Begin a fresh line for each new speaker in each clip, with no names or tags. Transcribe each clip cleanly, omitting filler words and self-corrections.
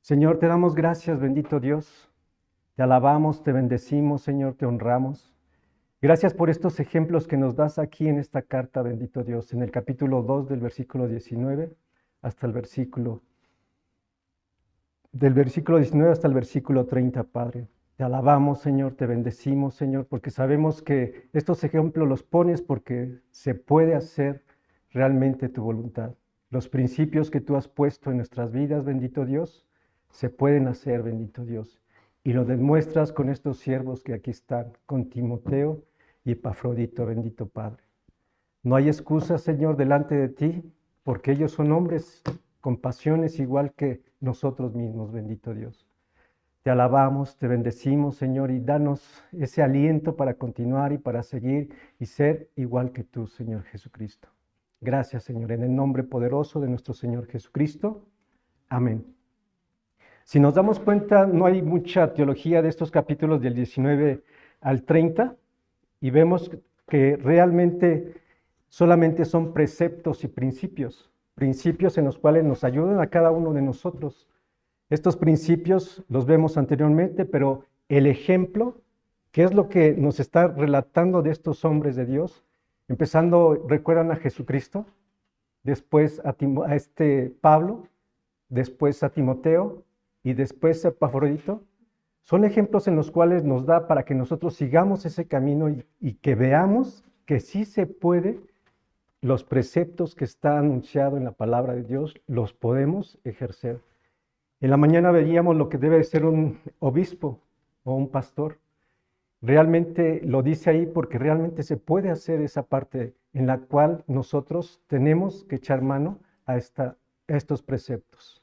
Señor, te damos gracias, bendito Dios. Te alabamos, te bendecimos, Señor, te honramos. Gracias por estos ejemplos que nos das aquí en esta carta, bendito Dios, en el capítulo 2 del versículo 19 hasta el versículo 19 hasta el versículo 30, Padre. Te alabamos, Señor, te bendecimos, Señor, porque sabemos que estos ejemplos los pones porque se puede hacer realmente tu voluntad. Los principios que tú has puesto en nuestras vidas, bendito Dios, se pueden hacer, bendito Dios. Y lo demuestras con estos siervos que aquí están, con Timoteo y Epafrodito, bendito Padre. No hay excusa, Señor, delante de ti, porque ellos son hombres con pasiones igual que nosotros mismos, bendito Dios. Te alabamos, te bendecimos, Señor, y danos ese aliento para continuar y para seguir y ser igual que tú, Señor Jesucristo. Gracias, Señor, en el nombre poderoso de nuestro Señor Jesucristo. Amén. Si nos damos cuenta, no hay mucha teología de estos capítulos del 19 al 30 y vemos que realmente solamente son preceptos y principios, principios en los cuales nos ayudan a cada uno de nosotros. Estos principios los vemos anteriormente, pero el ejemplo, ¿qué es lo que nos está relatando de estos hombres de Dios? Empezando, recuerdan a Jesucristo, después a Pablo, después a Timoteo y después a Epafrodito. Son ejemplos en los cuales nos da para que nosotros sigamos ese camino y que veamos que sí se puede, los preceptos que está anunciado en la palabra de Dios, los podemos ejercer. En la mañana veíamos lo que debe ser un obispo o un pastor. Realmente lo dice ahí porque realmente se puede hacer esa parte en la cual nosotros tenemos que echar mano a estos preceptos.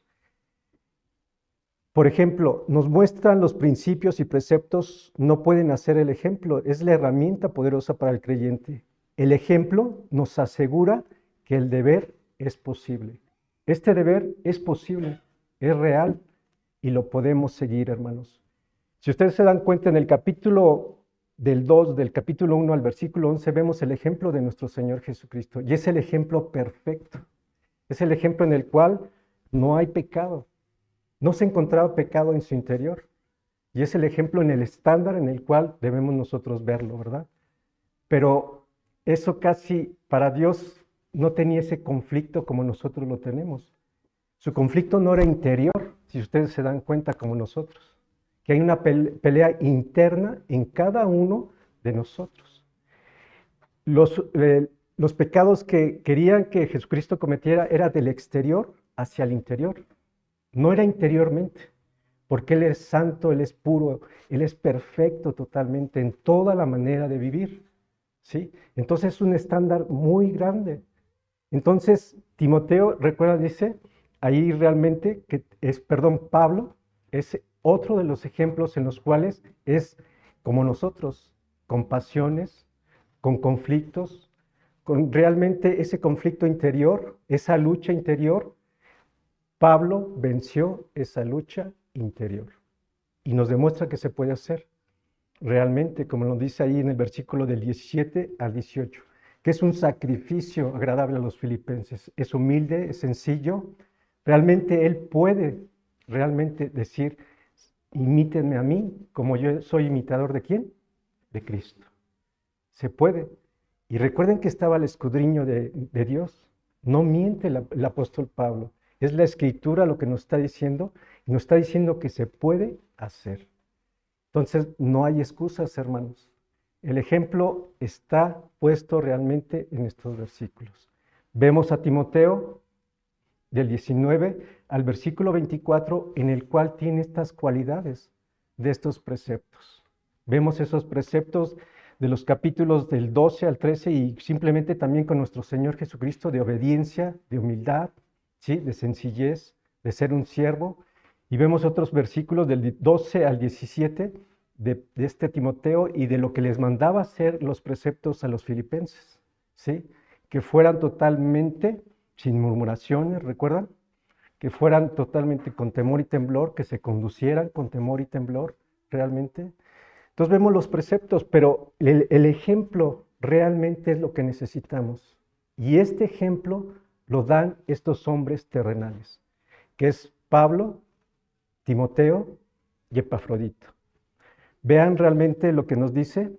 Por ejemplo, nos muestran los principios y preceptos, no pueden hacer el ejemplo, es la herramienta poderosa para el creyente. El ejemplo nos asegura que el deber es posible. Este deber es posible, es real y lo podemos seguir, hermanos. Si ustedes se dan cuenta, en el capítulo del 2, del capítulo 1 al versículo 11, vemos el ejemplo de nuestro Señor Jesucristo y es el ejemplo perfecto. Es el ejemplo en el cual no hay pecado. No se encontraba pecado en su interior. Y es el ejemplo en el estándar en el cual debemos nosotros verlo, ¿verdad? Pero eso casi para Dios no tenía ese conflicto como nosotros lo tenemos. Su conflicto no era interior, si ustedes se dan cuenta como nosotros, que hay una pelea interna en cada uno de nosotros. Los pecados que querían que Jesucristo cometiera era del exterior hacia el interior. No era interiormente, porque Él es santo, Él es puro, Él es perfecto totalmente en toda la manera de vivir, ¿sí? Entonces es un estándar muy grande. Entonces, Timoteo, recuerda, dice, ahí realmente, Pablo es otro de los ejemplos en los cuales es como nosotros, con pasiones, con conflictos, con realmente ese conflicto interior, esa lucha interior. Pablo venció esa lucha interior y nos demuestra que se puede hacer realmente, como nos dice ahí en el versículo del 17 al 18, que es un sacrificio agradable a los filipenses. Es humilde, es sencillo. Realmente él puede realmente decir, imítenme a mí, como yo soy imitador de ¿quién? De Cristo. Se puede. Y recuerden que estaba el escudriño de Dios. No miente el apóstol Pablo. Es la escritura lo que nos está diciendo, y nos está diciendo que se puede hacer. Entonces, no hay excusas, hermanos. El ejemplo está puesto realmente en estos versículos. Vemos a Timoteo del 19 al versículo 24, en el cual tiene estas cualidades de estos preceptos. Vemos esos preceptos de los capítulos del 12 al 13 y simplemente también con nuestro Señor Jesucristo de obediencia, de humildad, ¿sí? De sencillez, de ser un siervo. Y vemos otros versículos del 12 al 17 de este Timoteo y de lo que les mandaba hacer los preceptos a los filipenses, ¿sí? Que fueran totalmente sin murmuraciones, ¿recuerdan? Que fueran totalmente con temor y temblor, que se conducieran con temor y temblor realmente. Entonces vemos los preceptos, pero el ejemplo realmente es lo que necesitamos. Y este ejemplo lo dan estos hombres terrenales, que es Pablo, Timoteo y Epafrodito. Vean realmente lo que nos dice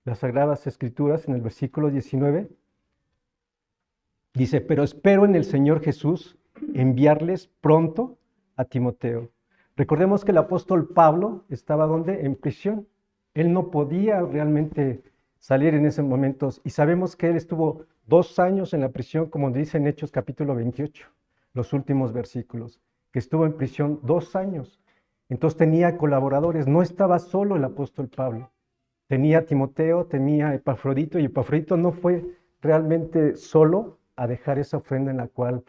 las Sagradas Escrituras en el versículo 19. Dice, pero espero en el Señor Jesús enviarles pronto a Timoteo. Recordemos que el apóstol Pablo estaba ¿dónde? En prisión. Él no podía realmente salir en ese momento. Y sabemos que él estuvo 2 años en la prisión, como dice en Hechos capítulo 28, los últimos versículos, que estuvo en prisión 2 años. Entonces tenía colaboradores, no estaba solo el apóstol Pablo. Tenía a Timoteo, tenía a Epafrodito, y Epafrodito no fue realmente solo a dejar esa ofrenda en la cual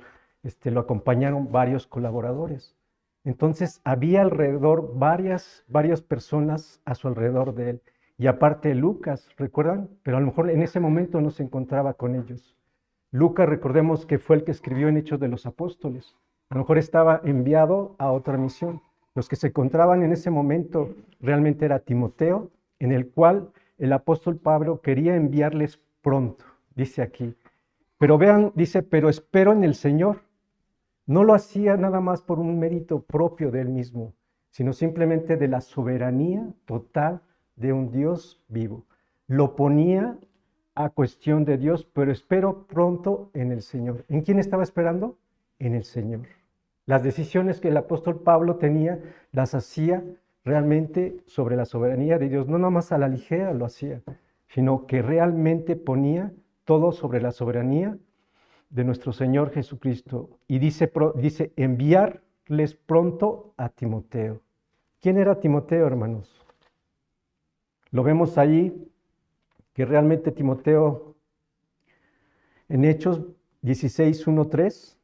lo acompañaron varios colaboradores. Entonces había alrededor varias personas a su alrededor de él. Y aparte Lucas, ¿recuerdan? Pero a lo mejor en ese momento no se encontraba con ellos. Lucas, recordemos que fue el que escribió en Hechos de los Apóstoles. A lo mejor estaba enviado a otra misión. Los que se encontraban en ese momento realmente era Timoteo, en el cual el apóstol Pablo quería enviarles pronto, dice aquí. Pero vean, dice, pero espero en el Señor. No lo hacía nada más por un mérito propio de él mismo, sino simplemente de la soberanía total de un Dios vivo. Lo ponía a cuestión de Dios, pero espero pronto en el Señor. ¿En quién estaba esperando? En el Señor. Las decisiones que el apóstol Pablo tenía, las hacía realmente sobre la soberanía de Dios. No nada más a la ligera lo hacía, sino que realmente ponía todo sobre la soberanía de nuestro Señor Jesucristo. Y dice enviarles pronto a Timoteo. ¿Quién era Timoteo, hermanos? Lo vemos ahí, que realmente Timoteo, en Hechos 16, 1, 3,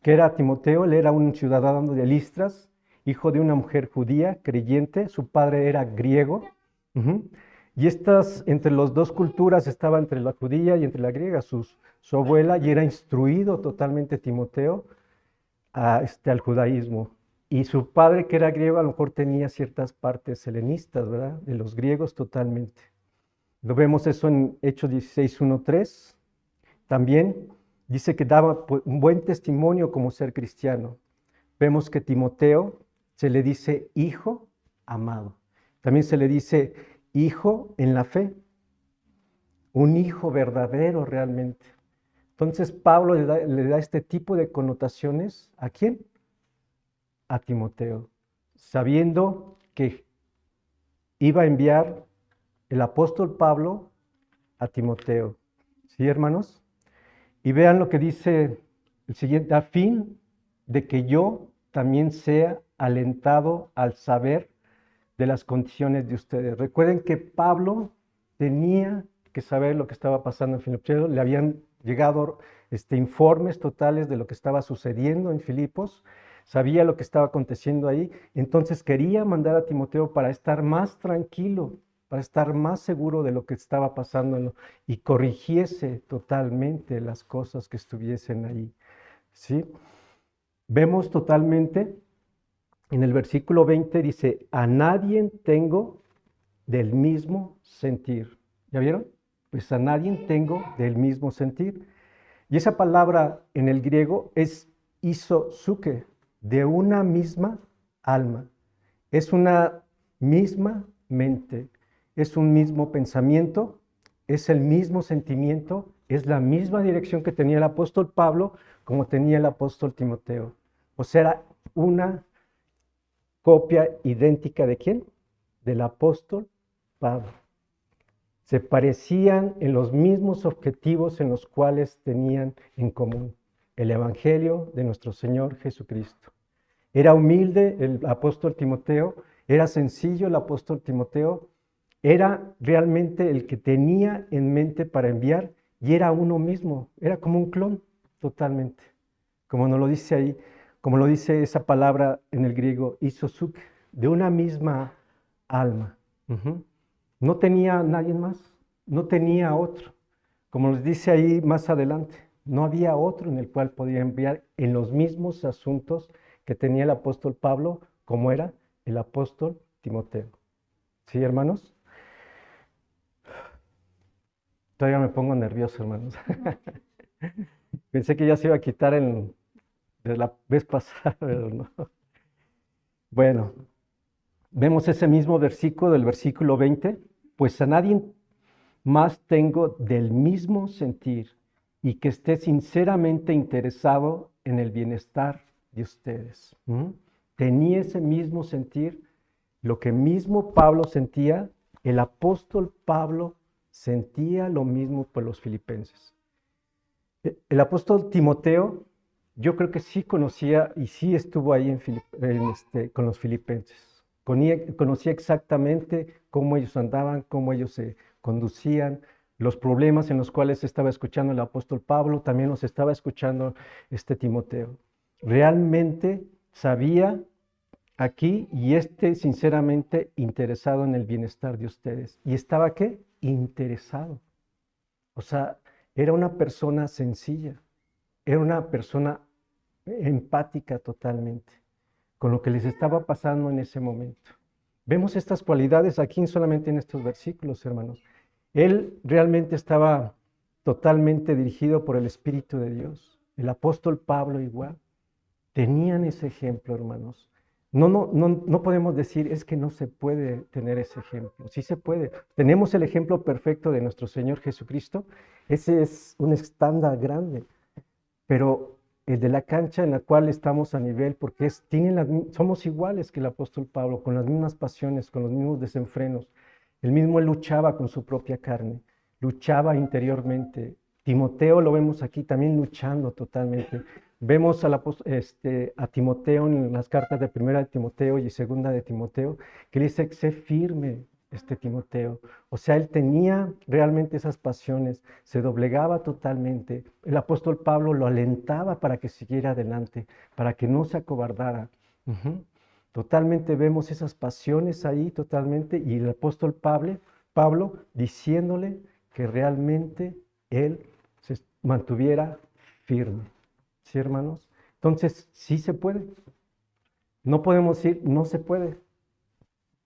que era Timoteo, él era un ciudadano de Listras, hijo de una mujer judía, creyente, su padre era griego. Y entre las dos culturas estaba entre la judía y entre la griega, su abuela, y era instruido totalmente Timoteo al judaísmo. Y su padre, que era griego, a lo mejor tenía ciertas partes helenistas, ¿verdad? De los griegos totalmente. Lo vemos eso en Hechos 16, 1, 3. También dice que daba un buen testimonio como ser cristiano. Vemos que Timoteo se le dice hijo amado. También se le dice hijo en la fe, un hijo verdadero realmente. Entonces Pablo le da este tipo de connotaciones, ¿a quién? A Timoteo, sabiendo que iba a enviar el apóstol Pablo a Timoteo. ¿Sí, hermanos? Y vean lo que dice el siguiente, a fin de que yo también sea alentado al saber de las condiciones de ustedes. Recuerden que Pablo tenía que saber lo que estaba pasando en Filipos. Le habían llegado informes totales de lo que estaba sucediendo en Filipos. Sabía lo que estaba aconteciendo ahí. Entonces quería mandar a Timoteo para estar más tranquilo, para estar más seguro de lo que estaba pasando y corrigiese totalmente las cosas que estuviesen ahí. ¿Sí? Vemos totalmente en el versículo 20 dice, a nadie tengo del mismo sentir. ¿Ya vieron? Pues a nadie tengo del mismo sentir. Y esa palabra en el griego es isosuke, de una misma alma. Es una misma mente, es un mismo pensamiento, es el mismo sentimiento, es la misma dirección que tenía el apóstol Pablo como tenía el apóstol Timoteo. O sea, era una copia idéntica de quién? Del apóstol Pablo. Se parecían en los mismos objetivos en los cuales tenían en común el Evangelio de nuestro Señor Jesucristo. Era humilde el apóstol Timoteo, era sencillo el apóstol Timoteo, era realmente el que tenía en mente para enviar y era uno mismo, era como un clon totalmente, como nos lo dice ahí, como lo dice esa palabra en el griego, isosuke, de una misma alma. No tenía nadie más, no tenía otro. Como nos dice ahí más adelante, no había otro en el cual podía enviar en los mismos asuntos que tenía el apóstol Pablo, como era el apóstol Timoteo. ¿Sí, hermanos? Todavía me pongo nervioso, hermanos. Pensé que ya se iba a quitar de la vez pasada, pero no. Bueno, vemos ese mismo versículo del versículo 20. Pues a nadie más tengo del mismo sentir y que esté sinceramente interesado en el bienestar de ustedes. Tenía ese mismo sentir, lo que mismo Pablo sentía, el apóstol Pablo sentía lo mismo por los filipenses. El apóstol Timoteo, yo creo que sí conocía y sí estuvo ahí con los filipenses. Conocía exactamente cómo ellos andaban, cómo ellos se conducían, los problemas en los cuales estaba escuchando el apóstol Pablo, también los estaba escuchando Timoteo. Realmente sabía aquí y sinceramente interesado en el bienestar de ustedes. ¿Y estaba qué? Interesado. O sea, era una persona sencilla, era una persona empática totalmente con lo que les estaba pasando en ese momento. Vemos estas cualidades aquí solamente en estos versículos, hermanos. Él realmente estaba totalmente dirigido por el Espíritu de Dios. El apóstol Pablo igual. Tenían ese ejemplo, hermanos. No podemos decir es que no se puede tener ese ejemplo. Sí se puede. Tenemos el ejemplo perfecto de nuestro Señor Jesucristo. Ese es un estándar grande. Pero el de la cancha en la cual estamos a nivel, porque somos iguales que el apóstol Pablo, con las mismas pasiones, con los mismos desenfrenos. Él mismo luchaba con su propia carne, luchaba interiormente. Timoteo lo vemos aquí también luchando totalmente. Vemos a Timoteo en las cartas de Primera de Timoteo y Segunda de Timoteo, que le dice, sé firme, Timoteo. O sea, él tenía realmente esas pasiones, se doblegaba totalmente. El apóstol Pablo lo alentaba para que siguiera adelante, para que no se acobardara. Totalmente vemos esas pasiones ahí, totalmente, y el apóstol Pablo diciéndole que realmente él se mantuviera firme. ¿Sí, hermanos? Entonces, sí se puede. No podemos decir, no se puede.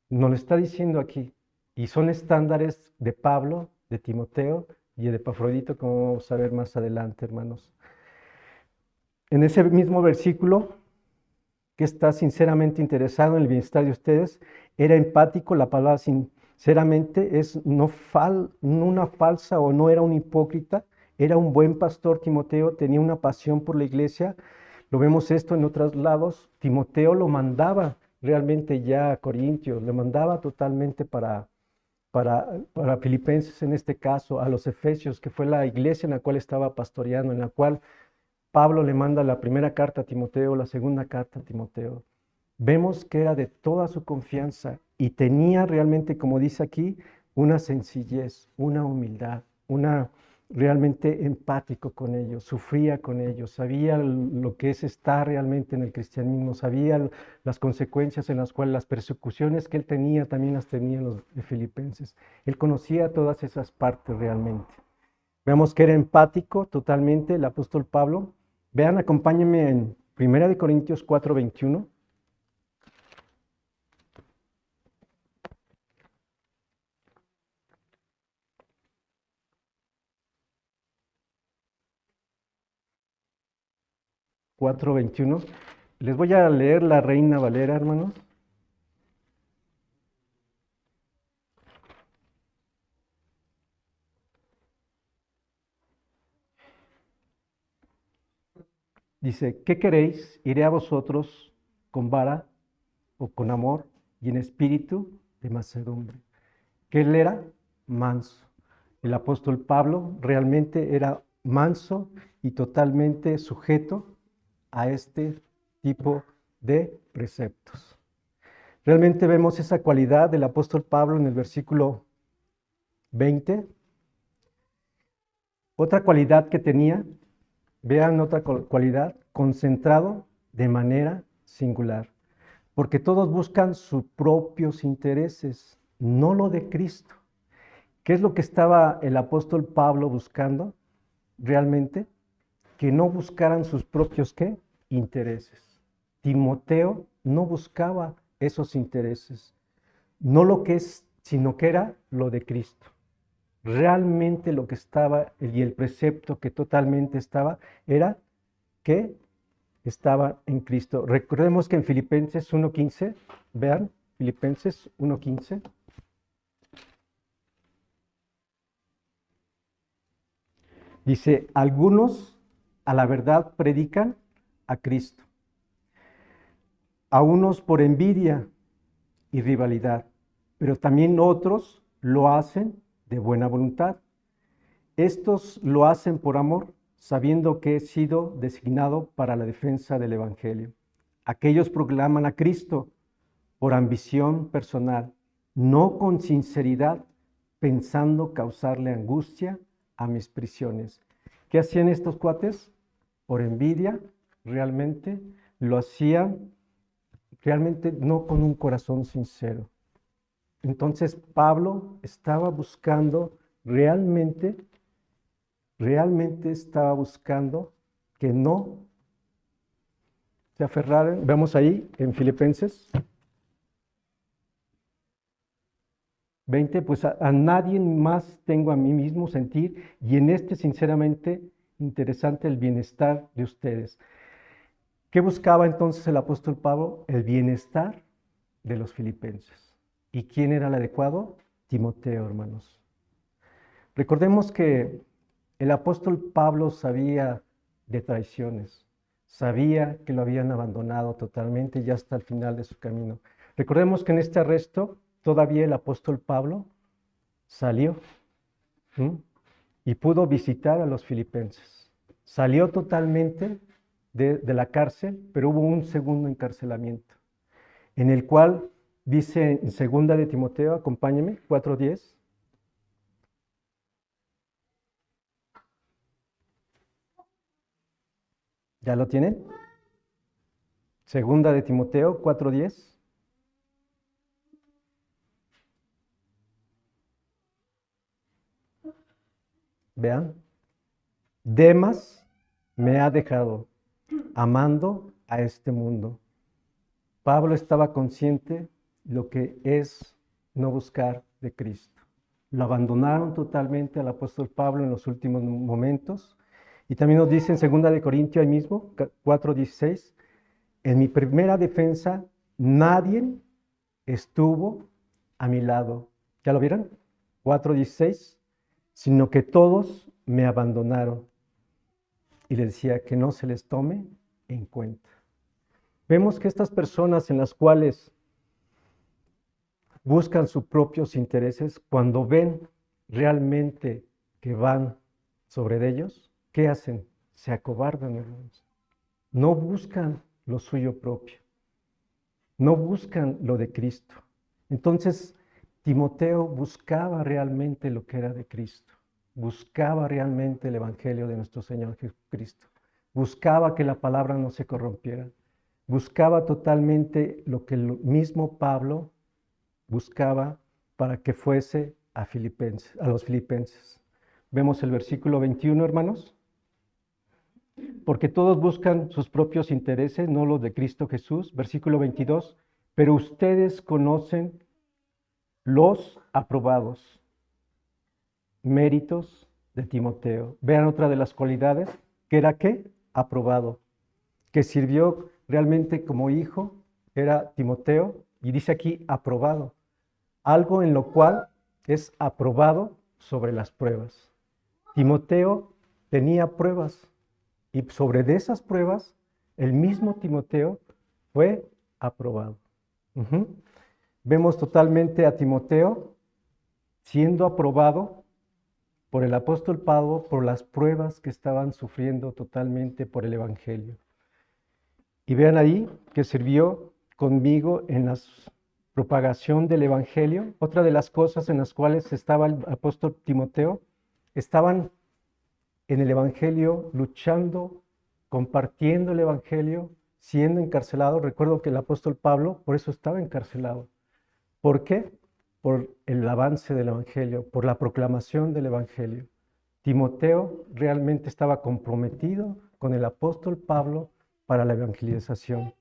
Nos lo está diciendo aquí. Y son estándares de Pablo, de Timoteo y de Epafrodito, como vamos a ver más adelante, hermanos. En ese mismo versículo, que está sinceramente interesado en el bienestar de ustedes, era empático, la palabra sinceramente es no una falsa o no era un hipócrita, era un buen pastor Timoteo, tenía una pasión por la iglesia. Lo vemos esto en otros lados. Timoteo lo mandaba realmente ya a Corintios, le mandaba totalmente para Filipenses en este caso, a los Efesios, que fue la iglesia en la cual estaba pastoreando, en la cual Pablo le manda la primera carta a Timoteo, la segunda carta a Timoteo. Vemos que era de toda su confianza y tenía realmente, como dice aquí, una sencillez, una humildad, una realmente empático con ellos, sufría con ellos, sabía lo que es estar realmente en el cristianismo, sabía las consecuencias en las cuales las persecuciones que él tenía también las tenían los filipenses. Él conocía todas esas partes realmente. Veamos que era empático totalmente el apóstol Pablo. Vean, acompáñenme en 1 Corintios 4:21. 4:21. Les voy a leer la Reina Valera, hermanos. Dice, ¿qué queréis? ¿Iré a vosotros con vara o con amor y en espíritu de mansedumbre? Que él era manso. El apóstol Pablo realmente era manso y totalmente sujeto a este tipo de preceptos. Realmente vemos esa cualidad del apóstol Pablo en el versículo 20. Otra cualidad que tenía, vean otra cualidad, concentrado de manera singular, porque todos buscan sus propios intereses, no lo de Cristo. ¿Qué es lo que estaba el apóstol Pablo buscando realmente? Que no buscaran sus propios ¿qué? Intereses. Timoteo no buscaba esos intereses, no lo que es, sino que era lo de Cristo. Realmente lo que estaba y el precepto que totalmente estaba era que estaba en Cristo. Recordemos que en Filipenses 1:15, vean, Filipenses 1:15. Dice, algunos a la verdad predican a Cristo, a unos por envidia y rivalidad, pero también otros lo hacen de buena voluntad. Estos lo hacen por amor, sabiendo que he sido designado para la defensa del Evangelio. Aquellos proclaman a Cristo por ambición personal, no con sinceridad, pensando causarle angustia a mis prisiones. ¿Qué hacían estos cuates? Por envidia, realmente, lo hacían realmente no con un corazón sincero. Entonces Pablo estaba buscando realmente estaba buscando que no se aferraran. Vemos ahí en Filipenses 20, pues a nadie más tengo a mí mismo sentir, y en este sinceramente interesante el bienestar de ustedes. ¿Qué buscaba entonces el apóstol Pablo? El bienestar de los filipenses. ¿Y quién era el adecuado? Timoteo, hermanos. Recordemos que el apóstol Pablo sabía de traiciones, sabía que lo habían abandonado totalmente ya hasta el final de su camino. Recordemos que en este arresto todavía el apóstol Pablo salió y pudo visitar a los filipenses. Salió totalmente de la cárcel, pero hubo un segundo encarcelamiento, en el cual dice en segunda de Timoteo, acompáñeme, 4:10. ¿Ya lo tienen? Segunda de Timoteo 4:10. Vean. Demas me ha dejado, amando a este mundo. Pablo estaba consciente lo que es no buscar de Cristo. Lo abandonaron totalmente al apóstol Pablo en los últimos momentos. Y también nos dice en 2 de Corintios ahí mismo, 4:16, en mi primera defensa nadie estuvo a mi lado. ¿Ya lo vieron? 4:16, sino que todos me abandonaron. Y le decía que no se les tome en cuenta. Vemos que estas personas en las cuales buscan sus propios intereses, cuando ven realmente que van sobre ellos, ¿qué hacen? Se acobardan, hermanos. No buscan lo suyo propio. No buscan lo de Cristo. Entonces, Timoteo buscaba realmente lo que era de Cristo. Buscaba realmente el Evangelio de nuestro Señor Jesucristo. Buscaba que la palabra no se corrompiera. Buscaba totalmente lo que el mismo Pablo buscaba para que fuese a los filipenses. Vemos el versículo 21, hermanos. Porque todos buscan sus propios intereses, no los de Cristo Jesús. Versículo 22. Pero ustedes conocen los aprobados méritos de Timoteo. Vean otra de las cualidades, que era ¿qué? Aprobado, que sirvió realmente como hijo, era Timoteo, y dice aquí aprobado, algo en lo cual es aprobado sobre las pruebas. Timoteo tenía pruebas, y sobre de esas pruebas, el mismo Timoteo fue aprobado. Vemos totalmente a Timoteo siendo aprobado por el apóstol Pablo por las pruebas que estaban sufriendo totalmente por el Evangelio. Y vean ahí que sirvió conmigo en la propagación del Evangelio. Otra de las cosas en las cuales estaba el apóstol Timoteo, estaban en el Evangelio luchando, compartiendo el Evangelio, siendo encarcelado. Recuerdo que el apóstol Pablo por eso estaba encarcelado. ¿Por qué? Por el avance del Evangelio, por la proclamación del Evangelio. Timoteo realmente estaba comprometido con el apóstol Pablo para la evangelización.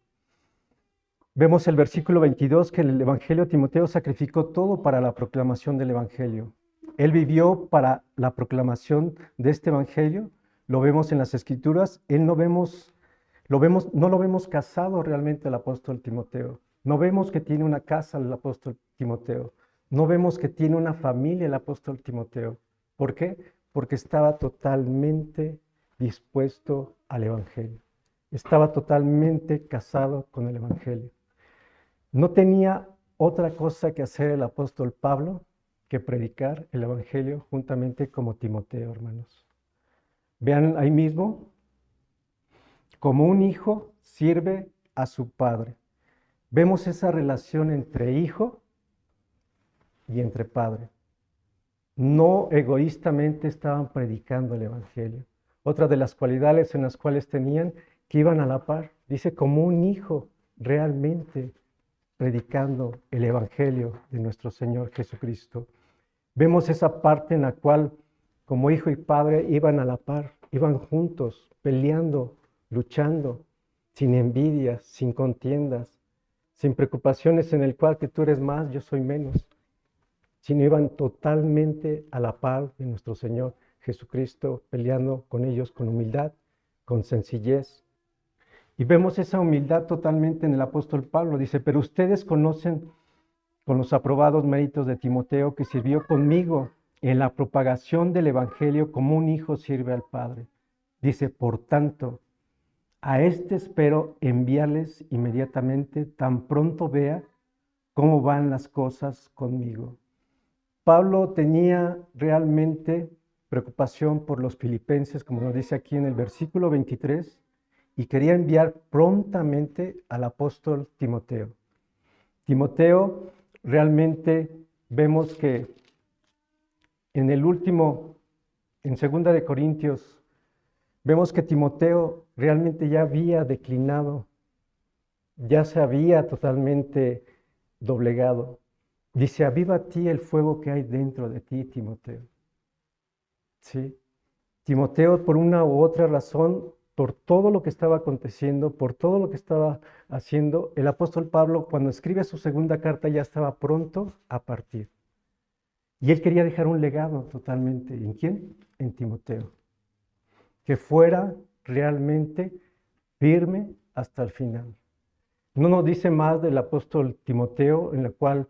Vemos el versículo 22 que el Evangelio Timoteo sacrificó todo para la proclamación del Evangelio. Él vivió para la proclamación de este Evangelio. Lo vemos en las Escrituras. Él no vemos No lo vemos casado realmente el apóstol Timoteo. No vemos que tiene una casa el apóstol Timoteo. No vemos que tiene una familia el apóstol Timoteo. ¿Por qué? Porque estaba totalmente dispuesto al Evangelio. Estaba totalmente casado con el Evangelio. No tenía otra cosa que hacer el apóstol Pablo que predicar el Evangelio juntamente como Timoteo, hermanos. Vean ahí mismo, como un hijo sirve a su padre. Vemos esa relación entre hijo y entre padre. No egoístamente estaban predicando el Evangelio. Otra de las cualidades en las cuales tenían que iban a la par, dice, como un hijo realmente predicando el Evangelio de nuestro Señor Jesucristo. Vemos esa parte en la cual como hijo y padre iban a la par, iban juntos, peleando, luchando, sin envidias, sin contiendas, sin preocupaciones en el cual que tú eres más, yo soy menos, sino iban totalmente a la par de nuestro Señor Jesucristo, peleando con ellos con humildad, con sencillez. Y vemos esa humildad totalmente en el apóstol Pablo. Dice, pero ustedes conocen con los aprobados méritos de Timoteo, que sirvió conmigo en la propagación del Evangelio como un hijo sirve al Padre. Dice, por tanto, a este espero enviarles inmediatamente, tan pronto vea cómo van las cosas conmigo. Pablo tenía realmente preocupación por los filipenses, como nos dice aquí en el versículo 23, y quería enviar prontamente al apóstol Timoteo. Timoteo, realmente vemos que en el último, en 2 de Corintios, vemos que Timoteo realmente ya había declinado, ya se había totalmente doblegado. Dice, aviva a ti el fuego que hay dentro de ti, Timoteo. ¿Sí? Timoteo, por una u otra razón, por todo lo que estaba aconteciendo, por todo lo que estaba haciendo, el apóstol Pablo, cuando escribe su segunda carta, ya estaba pronto a partir. Y él quería dejar un legado totalmente. ¿En quién? En Timoteo. Que fuera realmente firme hasta el final. No nos dice más del apóstol Timoteo, en la cual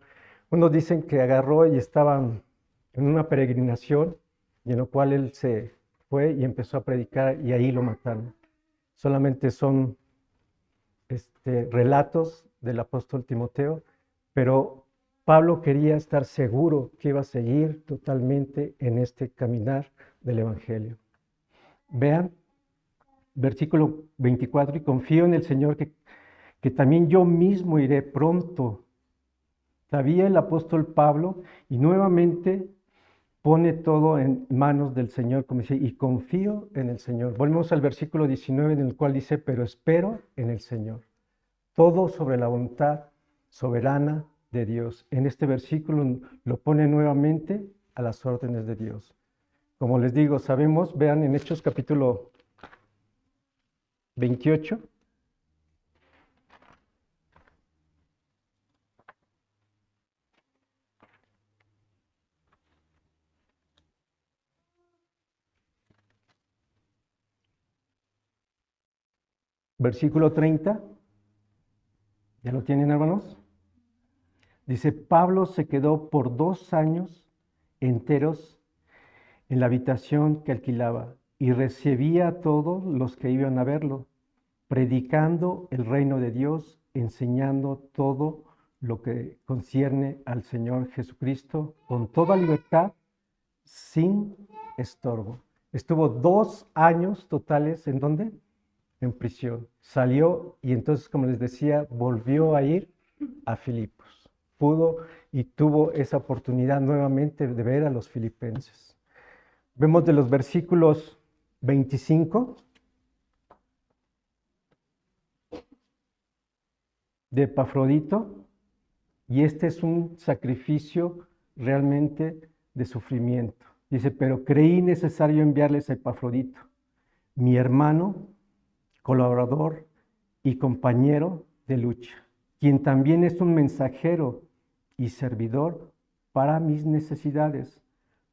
unos dicen que agarró y estaban en una peregrinación, y en la cual él se fue y empezó a predicar y ahí lo mataron. Solamente son relatos del apóstol Timoteo, pero Pablo quería estar seguro que iba a seguir totalmente en este caminar del Evangelio. Vean, versículo 24, y confío en el Señor que también yo mismo iré pronto. Sabía el apóstol Pablo y nuevamente pone todo en manos del Señor, como dice, y confío en el Señor. Volvemos al versículo 19 en el cual dice, pero espero en el Señor. Todo sobre la voluntad soberana de Dios. En este versículo lo pone nuevamente a las órdenes de Dios. Como les digo, sabemos, vean en Hechos capítulo 28. Versículo 30. ¿Ya lo tienen, hermanos? Dice, Pablo se quedó por 2 años enteros en la habitación que alquilaba y recibía a todos los que iban a verlo, predicando el reino de Dios, enseñando todo lo que concierne al Señor Jesucristo con toda libertad, sin estorbo. Estuvo 2 años totales, ¿en dónde? En prisión. Salió y entonces, como les decía, volvió a ir a Filipos. Pudo y tuvo esa oportunidad nuevamente de ver a los filipenses. Vemos de los versículos 25 de Epafrodito, y este es un sacrificio realmente de sufrimiento. Dice, pero creí necesario enviarles a Epafrodito, mi hermano, colaborador y compañero de lucha, quien también es un mensajero y servidor para mis necesidades,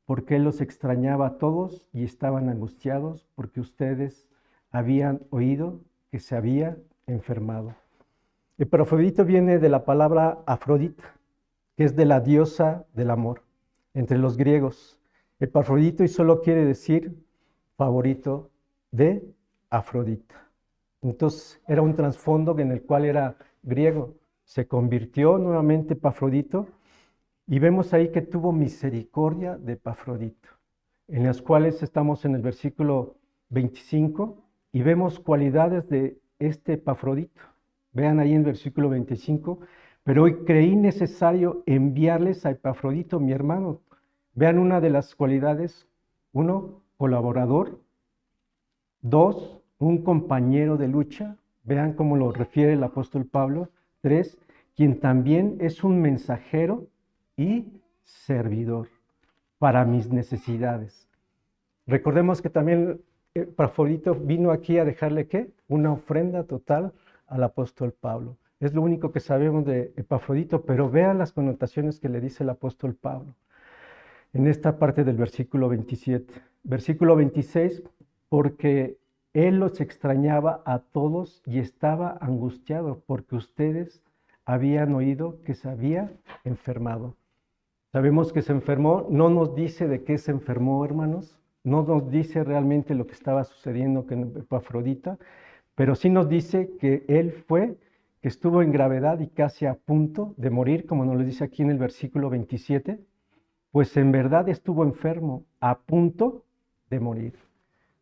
porque él los extrañaba a todos y estaban angustiados porque ustedes habían oído que se había enfermado. Epafrodito viene de la palabra Afrodita, que es de la diosa del amor, entre los griegos. Epafrodito y solo quiere decir favorito de Afrodita. Entonces era un trasfondo en el cual era griego. Se convirtió nuevamente Epafrodito y vemos ahí que tuvo misericordia de Epafrodito, en las cuales estamos en el versículo 25 y vemos cualidades de este Epafrodito. Vean ahí en el versículo 25, pero hoy creí necesario enviarles a Epafrodito, mi hermano. Vean una de las cualidades: 1, colaborador; 2, un compañero de lucha. Vean cómo lo refiere el apóstol Pablo. 3, quien también es un mensajero y servidor para mis necesidades. Recordemos que también Epafrodito vino aquí a dejarle ¿qué? Una ofrenda total al apóstol Pablo. Es lo único que sabemos de Epafrodito, pero vean las connotaciones que le dice el apóstol Pablo en esta parte del versículo 27. Versículo 26, porque él los extrañaba a todos y estaba angustiado porque ustedes habían oído que se había enfermado. Sabemos que se enfermó, no nos dice de qué se enfermó, hermanos, no nos dice realmente lo que estaba sucediendo con Epafrodita, pero sí nos dice que que estuvo en gravedad y casi a punto de morir, como nos lo dice aquí en el versículo 27, pues en verdad estuvo enfermo, a punto de morir.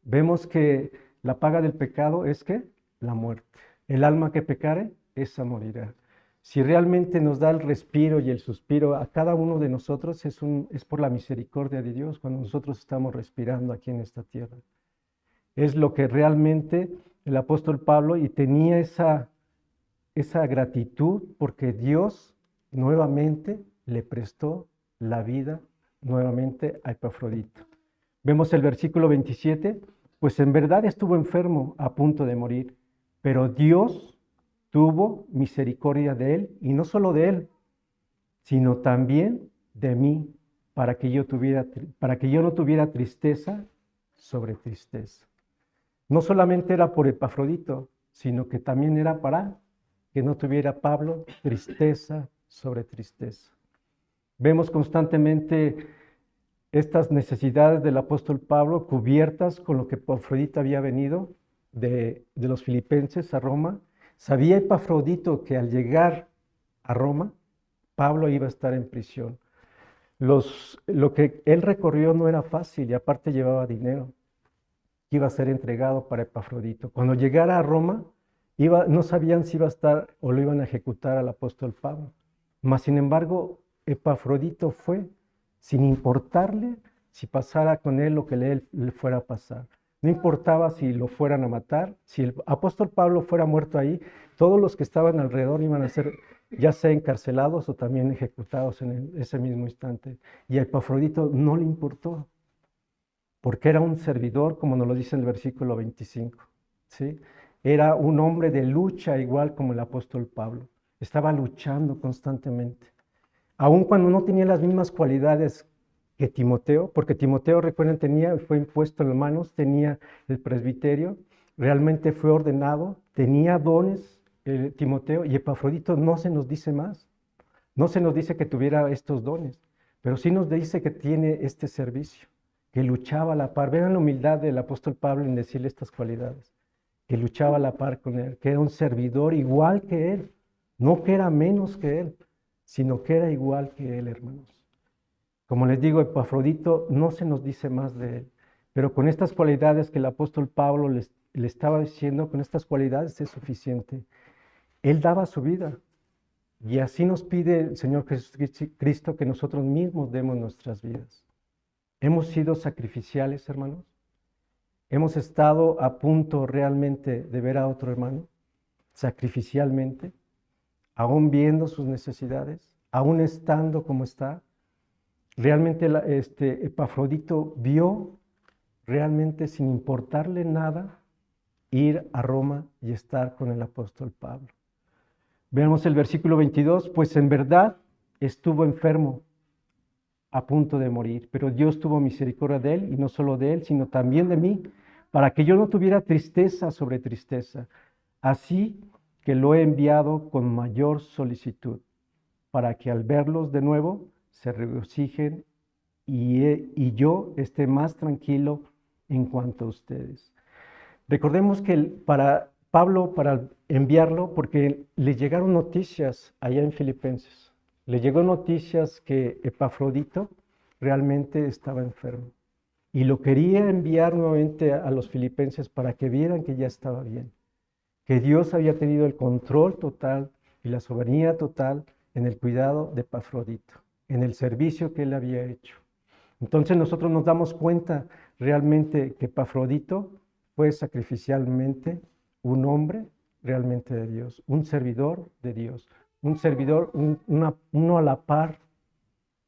Vemos que la paga del pecado es ¿qué? La muerte. El alma que pecare, esa morirá. Si realmente nos da el respiro y el suspiro a cada uno de nosotros, es por la misericordia de Dios cuando nosotros estamos respirando aquí en esta tierra. Es lo que realmente el apóstol Pablo, y tenía esa gratitud porque Dios nuevamente le prestó la vida nuevamente a Epafrodito. Vemos el versículo 27, pues en verdad estuvo enfermo a punto de morir, pero Dios tuvo misericordia de él, y no solo de él, sino también de mí, para que yo no tuviera tristeza sobre tristeza. No solamente era por Epafrodito, sino que también era para que no tuviera Pablo tristeza sobre tristeza. Vemos constantemente estas necesidades del apóstol Pablo cubiertas con lo que Epafrodito había venido de los filipenses a Roma. Sabía Epafrodito que al llegar a Roma, Pablo iba a estar en prisión. Lo que él recorrió no era fácil y aparte llevaba dinero que iba a ser entregado para Epafrodito. Cuando llegara a Roma, no sabían si iba a estar o lo iban a ejecutar al apóstol Pablo. Mas, sin embargo, Epafrodito fue sin importarle si pasara con él lo que le fuera a pasar. No importaba si lo fueran a matar, si el apóstol Pablo fuera muerto ahí, todos los que estaban alrededor iban a ser ya sea encarcelados o también ejecutados en ese mismo instante. Y a Epafrodito no le importó, porque era un servidor, como nos lo dice el versículo 25, ¿sí? Era un hombre de lucha igual como el apóstol Pablo. Estaba luchando constantemente. Aun cuando no tenía las mismas cualidades que Timoteo, porque Timoteo, recuerden, fue impuesto en las manos, tenía el presbiterio, realmente fue ordenado, tenía dones Timoteo, y Epafrodito no se nos dice más. No se nos dice que tuviera estos dones, pero sí nos dice que tiene este servicio, que luchaba a la par. Vean la humildad del apóstol Pablo en decirle estas cualidades, que luchaba a la par con él, que era un servidor igual que él, no que era menos que él, sino que era igual que él, hermanos. Como les digo, Epafrodito no se nos dice más de él, pero con estas cualidades que el apóstol Pablo le estaba diciendo, con estas cualidades es suficiente. Él daba su vida, y así nos pide el Señor Jesucristo que nosotros mismos demos nuestras vidas. ¿Hemos sido sacrificiales, hermanos? ¿Hemos estado a punto realmente de ver a otro hermano sacrificialmente, aún viendo sus necesidades, aún estando como está? Realmente Epafrodito vio realmente, sin importarle nada, ir a Roma y estar con el apóstol Pablo. Veamos el versículo 22, pues en verdad estuvo enfermo a punto de morir, pero Dios tuvo misericordia de él, y no solo de él, sino también de mí, para que yo no tuviera tristeza sobre tristeza. Así que lo he enviado con mayor solicitud, para que al verlos de nuevo se regocijen y yo esté más tranquilo en cuanto a ustedes. Recordemos que para Pablo, para enviarlo, porque le llegaron noticias allá en Filipenses, le llegó noticias que Epafrodito realmente estaba enfermo y lo quería enviar nuevamente a los filipenses para que vieran que ya estaba bien, que Dios había tenido el control total y la soberanía total en el cuidado de Epafrodito, en el servicio que él había hecho. Entonces nosotros nos damos cuenta realmente que Epafrodito fue sacrificialmente un hombre realmente de Dios, un servidor de Dios, un servidor, uno a la par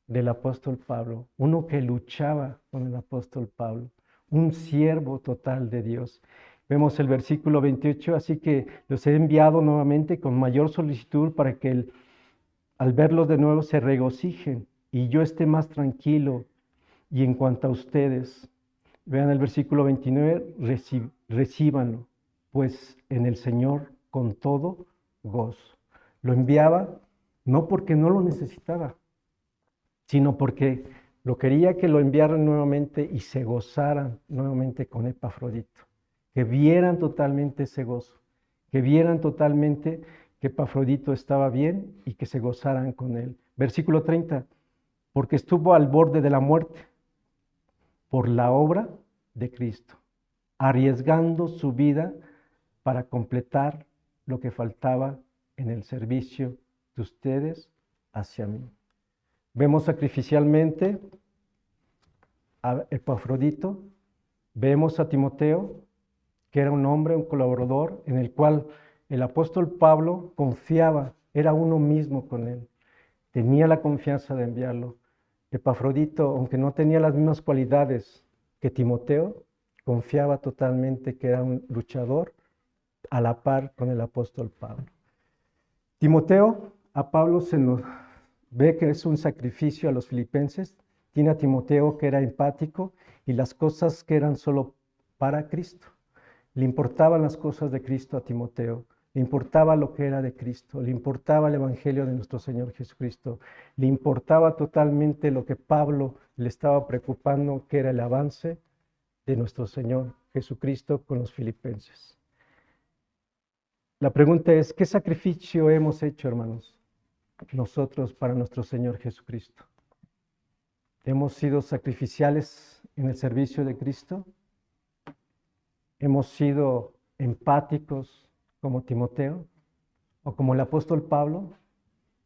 del apóstol Pablo, uno que luchaba con el apóstol Pablo, un siervo total de Dios. Vemos el versículo 28, así que los he enviado nuevamente con mayor solicitud para que al verlos de nuevo se regocijen y yo esté más tranquilo. Y en cuanto a ustedes, vean el versículo 29, recíbanlo, pues en el Señor con todo gozo. Lo enviaba no porque no lo necesitaba, sino porque lo quería que lo enviaran nuevamente y se gozaran nuevamente con Epafrodito, que vieran totalmente ese gozo, que vieran totalmente que Epafrodito estaba bien y que se gozaran con él. Versículo 30, porque estuvo al borde de la muerte por la obra de Cristo, arriesgando su vida para completar lo que faltaba en el servicio de ustedes hacia mí. Vemos sacrificialmente a Epafrodito, vemos a Timoteo, que era un hombre, un colaborador, en el cual el apóstol Pablo confiaba, era uno mismo con él, tenía la confianza de enviarlo. Epafrodito, aunque no tenía las mismas cualidades que Timoteo, confiaba totalmente que era un luchador a la par con el apóstol Pablo. Timoteo, a Pablo se nos ve que es un sacrificio a los filipenses, tiene a Timoteo que era empático y las cosas que eran solo para Cristo. Le importaban las cosas de Cristo a Timoteo, le importaba lo que era de Cristo, le importaba el Evangelio de nuestro Señor Jesucristo, le importaba totalmente lo que Pablo le estaba preocupando, que era el avance de nuestro Señor Jesucristo con los filipenses. La pregunta es, ¿qué sacrificio hemos hecho, hermanos, nosotros para nuestro Señor Jesucristo? ¿Hemos sido sacrificiales en el servicio de Cristo? ¿Hemos sido empáticos como Timoteo o como el apóstol Pablo,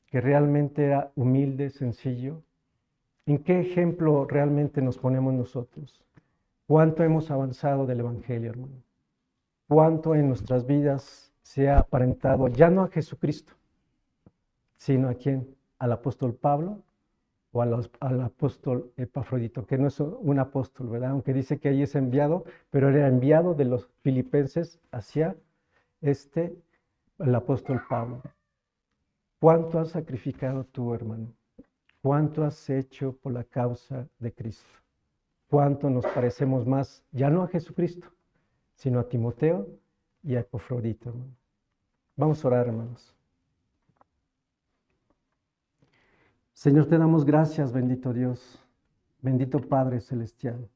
que realmente era humilde, sencillo? ¿En qué ejemplo realmente nos ponemos nosotros? ¿Cuánto hemos avanzado del Evangelio, hermano? ¿Cuánto en nuestras vidas se ha aparentado ya no a Jesucristo, sino a quién? ¿Al apóstol Pablo o al apóstol Epafrodito? Que no es un apóstol, ¿verdad? Aunque dice que ahí es enviado, pero era enviado de los filipenses hacia el apóstol Pablo. ¿Cuánto has sacrificado tú, hermano? ¿Cuánto has hecho por la causa de Cristo? ¿Cuánto nos parecemos más, ya no a Jesucristo, sino a Timoteo y a Epafrodito, hermano? Vamos a orar, hermanos. Señor, te damos gracias, bendito Dios, bendito Padre Celestial.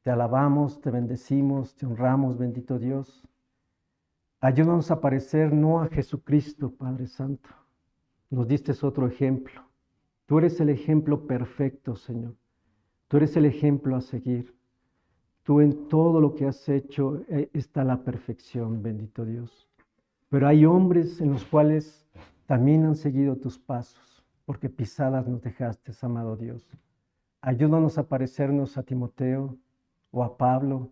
Te alabamos, te bendecimos, te honramos, bendito Dios. Ayúdanos a parecer no a Jesucristo, Padre Santo. Nos diste otro ejemplo. Tú eres el ejemplo perfecto, Señor. Tú eres el ejemplo a seguir. Tú en todo lo que has hecho está la perfección, bendito Dios. Pero hay hombres en los cuales también han seguido tus pasos, porque pisadas nos dejaste, amado Dios. Ayúdanos a parecernos a Timoteo o a Pablo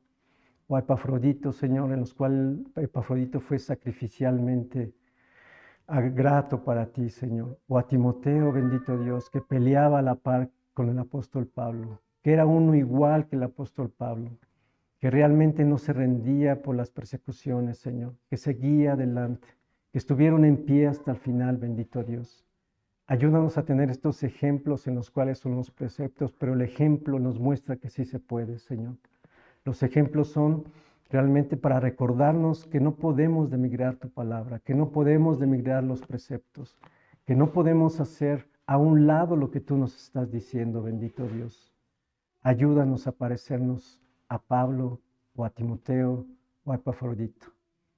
o a Epafrodito, Señor, en los cuales Epafrodito fue sacrificialmente grato para ti, Señor. O a Timoteo, bendito Dios, que peleaba a la par con el apóstol Pablo, que era uno igual que el apóstol Pablo, que realmente no se rendía por las persecuciones, Señor, que seguía adelante, que estuvieron en pie hasta el final, bendito Dios. Ayúdanos a tener estos ejemplos en los cuales son los preceptos, pero el ejemplo nos muestra que sí se puede, Señor. Los ejemplos son realmente para recordarnos que no podemos demigrar tu palabra, que no podemos demigrar los preceptos, que no podemos hacer a un lado lo que tú nos estás diciendo, bendito Dios. Ayúdanos a parecernos a Pablo o a Timoteo o a Epafrodito.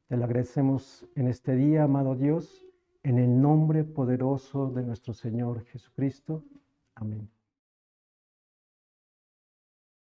Te lo agradecemos en este día, amado Dios, en el nombre poderoso de nuestro Señor Jesucristo. Amén.